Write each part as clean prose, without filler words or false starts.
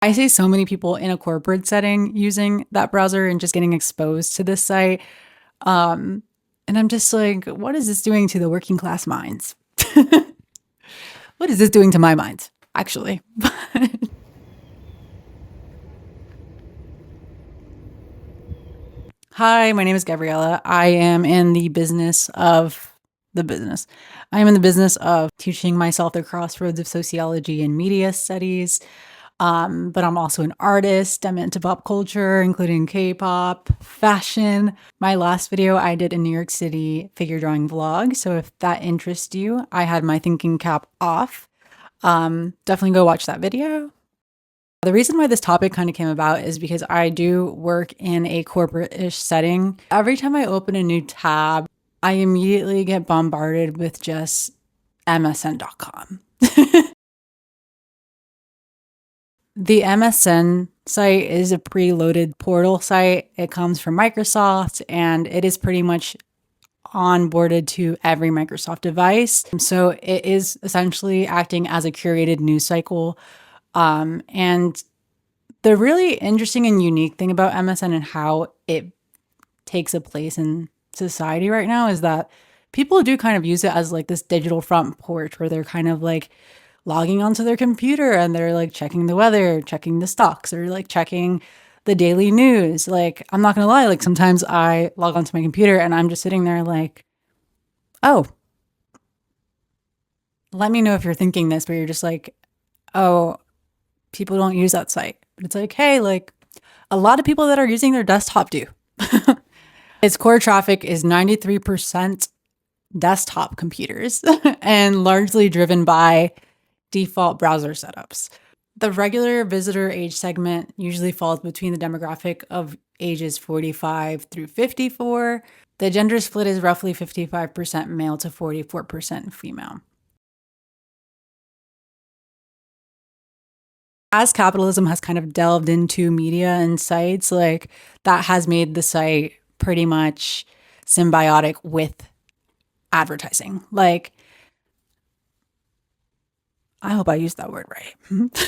I see so many people in a corporate setting using that browser and just getting exposed to this site. Um, and I'm just like, what is this doing to the working class minds? What is this doing to my mind, actually? Hi, my name is Gabriella. I am in the business of the business. I am in the business of teaching myself the crossroads of sociology and media studies. But I'm also an artist. I'm into pop culture, including K-pop, fashion. My last video I did in New York City figure drawing vlog. So if that interests you, I had my thinking cap off. Definitely go watch that video. The reason why this topic kind of came about is because I do work in a corporate-ish setting. Every time I open a new tab, I immediately get bombarded with just MSN.com. The MSN site is a preloaded portal site. It comes from Microsoft and it is pretty much onboarded to every Microsoft device. So it is essentially acting as a curated news cycle. And the really interesting and unique thing about MSN and how it takes a place in society right now is that people do kind of use it as like this digital front porch where they're kind of like logging onto their computer and they're like checking the weather, checking the stocks, or like checking the daily news. Like, I'm not gonna lie, like sometimes I log onto my computer and I'm just sitting there like, oh, let me know if you're thinking this, but you're just like, oh, people don't use that site. But it's like, hey, like a lot of people that are using their desktop do. Its core traffic is 93% desktop computers and largely driven by default browser setups. The regular visitor age segment usually falls between the demographic of ages 45 through 54. The gender split is roughly 55% male to 44% female. As capitalism has kind of delved into media and sites, like that has made the site pretty much symbiotic with advertising. Like, I hope I used that word right.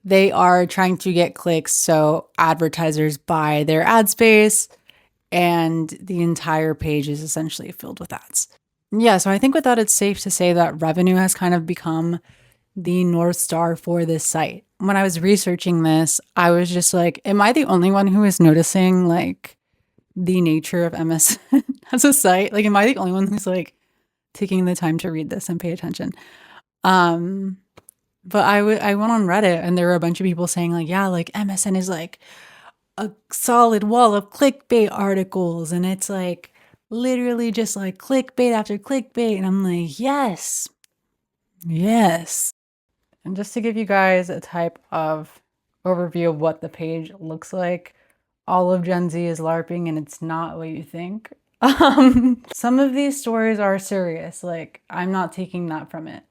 They are trying to get clicks so advertisers buy their ad space and the entire page is essentially filled with ads. Yeah, so I think with that, it's safe to say that revenue has kind of become the North Star for this site. When I was researching this, I was just like, am I the only one who is noticing like the nature of MSN as a site? Like, am I the only one who's like taking the time to read this and pay attention? Um, but I went on Reddit and there were a bunch of people saying like, yeah, like MSN is like a solid wall of clickbait articles and it's like literally just like clickbait after clickbait. And I'm like, yes, yes. And just to give you guys a type of overview of what the page looks like, all of Gen Z is LARPing and it's not what you think. Some of these stories are serious, like I'm not taking that from it.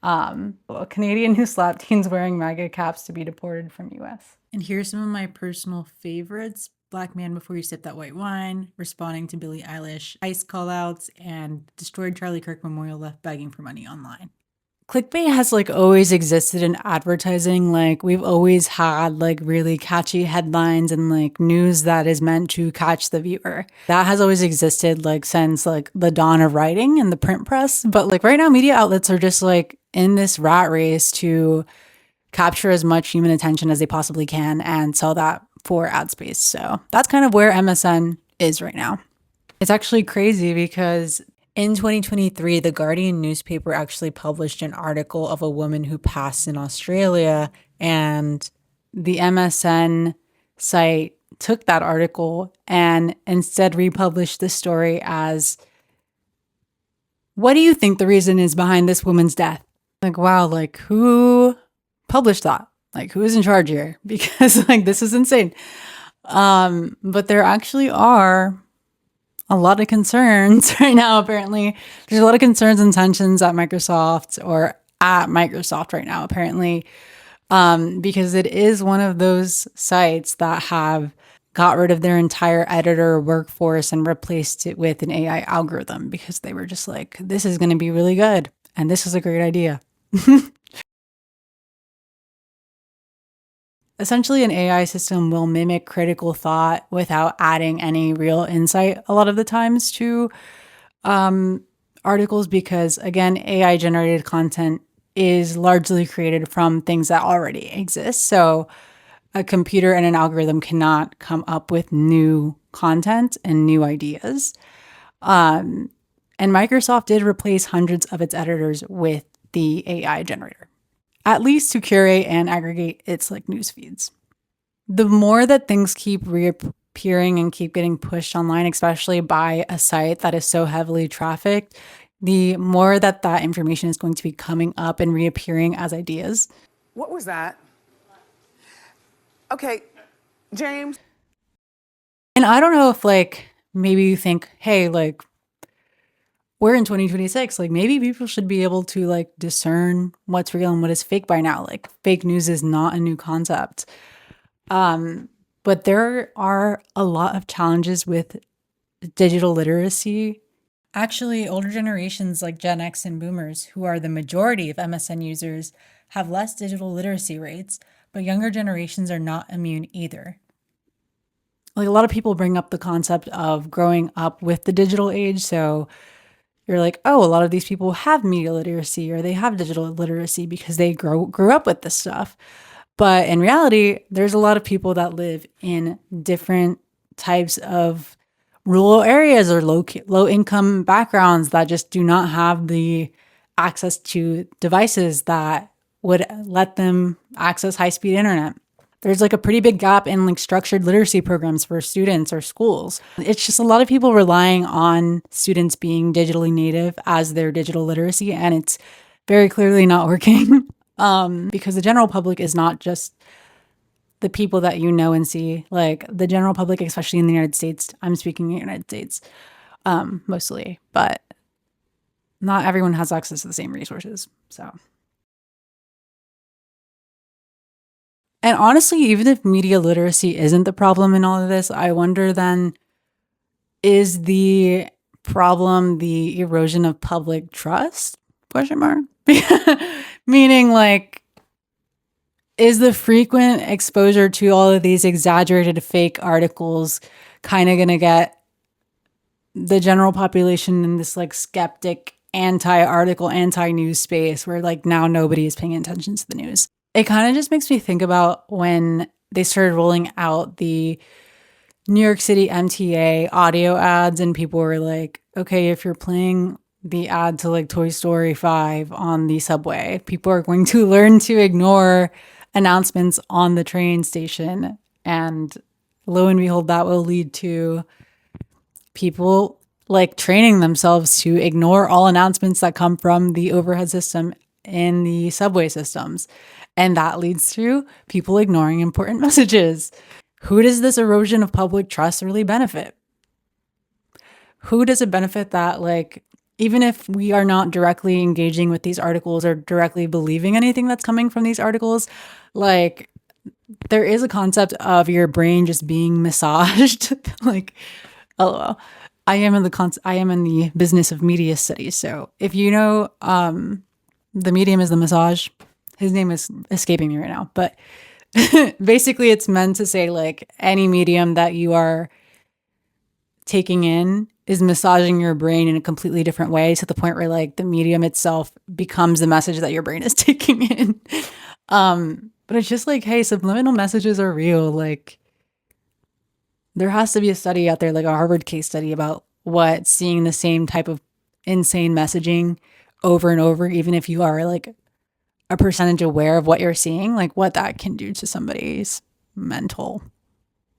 A Canadian who slapped teens wearing MAGA caps to be deported from US. And here's some of my personal favorites. Black Man Before You Sip That White Wine, responding to Billie Eilish, ICE callouts, and destroyed Charlie Kirk memorial left begging for money online. Clickbait has like always existed in advertising. Like we've always had like really catchy headlines and like news that is meant to catch the viewer. That has always existed like since like the dawn of writing and the print press. But like right now media outlets are just like in this rat race to capture as much human attention as they possibly can and sell that for ad space. So that's kind of where MSN is right now. It's actually crazy because in 2023, the Guardian newspaper actually published an article of a woman who passed in Australia, and the MSN site took that article and instead republished the story as, what do you think the reason is behind this woman's death? Like, wow, like who published that? Like who is in charge here? Because like this is insane. But there actually are a lot of concerns right now, apparently. There's a lot of concerns and tensions at Microsoft right now, apparently, because it is one of those sites that have got rid of their entire editor workforce and replaced it with an AI algorithm because they were just like, this is going to be really good. And this is a great idea. Essentially, an AI system will mimic critical thought without adding any real insight a lot of the times to articles because, again, AI generated content is largely created from things that already exist. So a computer and an algorithm cannot come up with new content and new ideas. And Microsoft did replace hundreds of its editors with the AI generator, at least to curate and aggregate its like news feeds. The more that things keep reappearing and keep getting pushed online, especially by a site that is so heavily trafficked, the more that that information is going to be coming up and reappearing as ideas. What was that? Okay, James. And I don't know if like maybe you think, hey, like we're in 2026, like maybe people should be able to like discern what's real and what is fake by now. Like fake news is not a new concept. But there are a lot of challenges with digital literacy. Actually, older generations like Gen X and Boomers, who are the majority of MSN users, have less digital literacy rates, but younger generations are not immune either. Like a lot of people bring up the concept of growing up with the digital age. So you're like, oh, a lot of these people have media literacy or they have digital literacy because they grew up with this stuff. But in reality, there's a lot of people that live in different types of rural areas or low income backgrounds that just do not have the access to devices that would let them access high speed internet. There's like a pretty big gap in like structured literacy programs for students or schools. It's just a lot of people relying on students being digitally native as their digital literacy, and it's very clearly not working. Because the general public is not just the people that you know and see. Like the general public, especially in the United States, I'm speaking in the United States mostly, but not everyone has access to the same resources. So, and honestly, even if media literacy isn't the problem in all of this, I wonder then, is the problem the erosion of public trust? Question mark. Meaning like, is the frequent exposure to all of these exaggerated fake articles kind of going to get the general population in this like skeptic anti-article, anti-news space where like now nobody is paying attention to the news? It kind of just makes me think about when they started rolling out the New York City MTA audio ads and people were like, okay, if you're playing the ad to like Toy Story 5 on the subway, people are going to learn to ignore announcements on the train station. And lo and behold, that will lead to people like training themselves to ignore all announcements that come from the overhead system in the subway systems. And that leads to people ignoring important messages. Who does this erosion of public trust really benefit? Who does it benefit that, like, even if we are not directly engaging with these articles or directly believing anything that's coming from these articles, like, there is a concept of your brain just being massaged. Like, lol. I am in the business of media studies. So if you know, the medium is the massage. His name is escaping me right now, but basically it's meant to say like any medium that you are taking in is massaging your brain in a completely different way to the point where like the medium itself becomes the message that your brain is taking in. But it's just like, hey, subliminal messages are real. Like there has to be a study out there, like a Harvard case study about what seeing the same type of insane messaging over and over, even if you are like a percentage aware of what you're seeing, like what that can do to somebody's mental,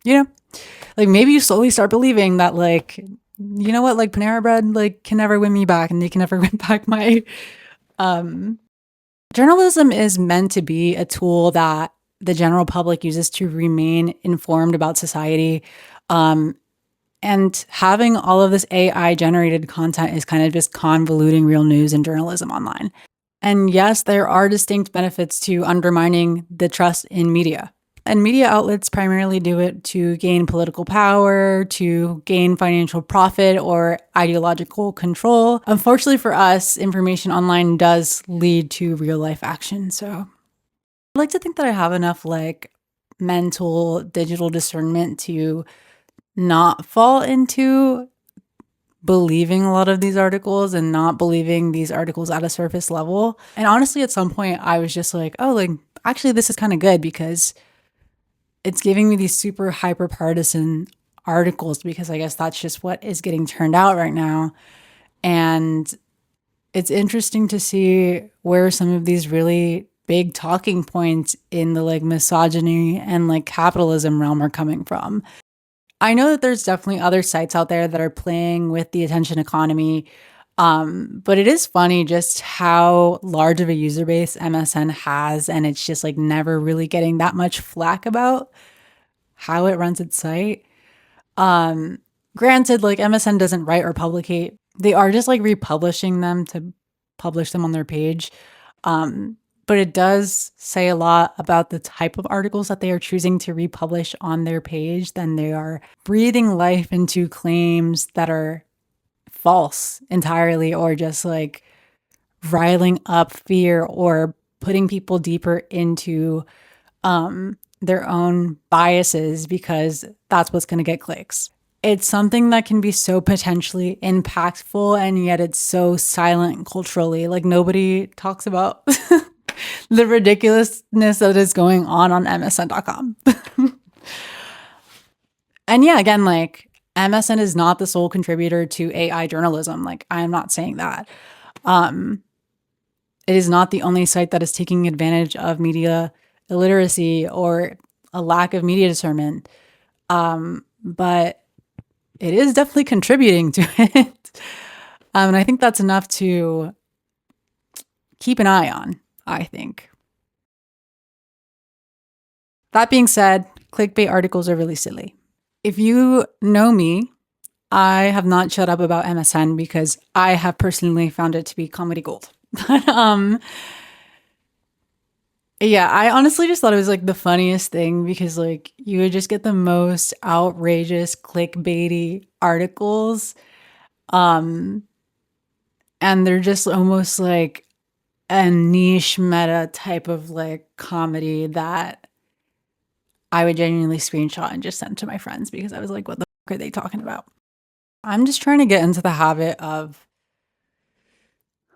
like maybe you slowly start believing that like, you know what, like Panera Bread like can never win me back and they can never win back my journalism is meant to be a tool that the general public uses to remain informed about society. And having all of this AI generated content is kind of just convoluting real news and journalism online. And yes, there are distinct benefits to undermining the trust in media. And media outlets primarily do it to gain political power, to gain financial profit or ideological control. Unfortunately for us, information online does lead to real life action. So I like to think that I have enough like mental digital discernment to not fall into believing a lot of these articles and not believing these articles at a surface level. And honestly, at some point I was just like, oh, like actually this is kind of good because it's giving me these super hyper partisan articles, because I guess that's just what is getting turned out right now. And it's interesting to see where some of these really big talking points in the like misogyny and like capitalism realm are coming from. I know that there's definitely other sites out there that are playing with the attention economy. But it is funny just how large of a user base MSN has, and it's just like never really getting that much flack about how it runs its site. Granted, like MSN doesn't write or publicate. They are just like republishing them to publish them on their page. But it does say a lot about the type of articles that they are choosing to republish on their page. Then they are breathing life into claims that are false entirely, or just like riling up fear or putting people deeper into their own biases because that's what's going to get clicks. It's something that can be so potentially impactful, and yet it's so silent culturally. Like nobody talks about the ridiculousness that is going on MSN.com. And yeah, again, like MSN is not the sole contributor to AI journalism. Like I'm not saying that. It is not the only site that is taking advantage of media illiteracy or a lack of media discernment. But it is definitely contributing to it. And I think that's enough to keep an eye on, I think. That being said, clickbait articles are really silly. If you know me, I have not shut up about MSN because I have personally found it to be comedy gold. Yeah, I honestly just thought it was like the funniest thing because like you would just get the most outrageous clickbaity articles. And they're just almost like a niche meta type of like comedy that I would genuinely screenshot and just send to my friends because I was like, what the fuck are they talking about? I'm just trying to get into the habit of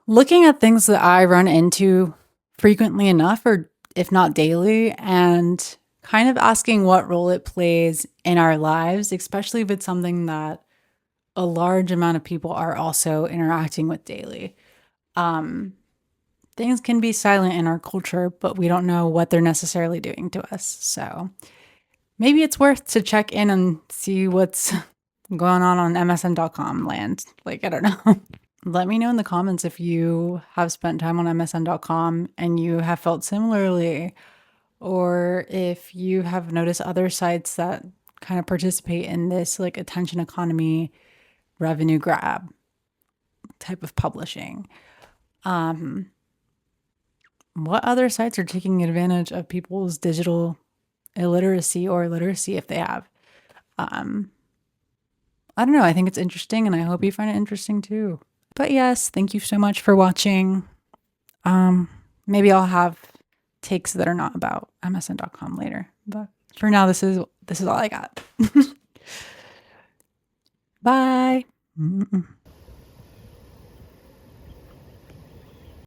looking at things that I run into frequently enough, or if not daily, and kind of asking what role it plays in our lives, especially if it's something that a large amount of people are also interacting with daily. Things can be silent in our culture, but we don't know what they're necessarily doing to us. So maybe it's worth to check in and see what's going on MSN.com land. Like, I don't know. Let me know in the comments if you have spent time on MSN.com and you have felt similarly, or if you have noticed other sites that kind of participate in this like attention economy revenue grab type of publishing. What other sites are taking advantage of people's digital illiteracy or literacy if they have? I don't know. I think it's interesting and I hope you find it interesting too. But yes, thank you so much for watching. Maybe I'll have takes that are not about MSN.com later. But for now, this is all I got. Bye.